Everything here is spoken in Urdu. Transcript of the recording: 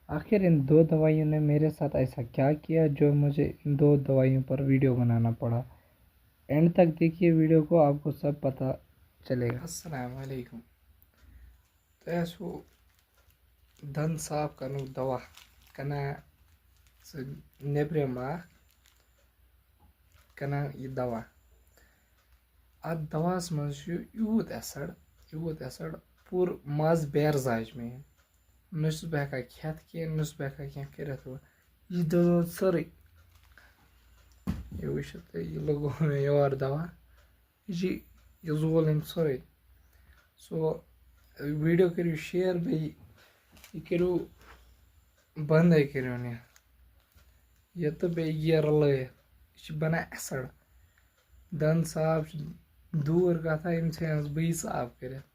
آخر ان دو دوائیوں نے میرے ساتھ ایسا کیا کیا جو مجھے ان دو دوائیوں پر ویڈیو بنانا پڑا؟ اینڈ تک دیکھیے ویڈیو کو، آپ کو سب پتہ چلے گا۔ السلام علیکم۔ تو دند صاف کرنے دوا کنا نیبرم کنا یہ دوا ات دواس مز یوت ایسڈ پور مز بیر زاج میں نس بہ ہکا کھیت کی نس بہ ہکا کی کرت یہ دود سورے یہ وچت یہ لگو مے یور دوا یہ زول ام سورے سو ویڈیو کرو شیئر بیٚیہِ یہ کرو بندے کرو یہ تو بیٚیہِ گیر لٲیِتھ یہ بنان ایسڈ دند صاف دوٗر کتھا یم ژھٕنس بٕے صاف کٔرِتھ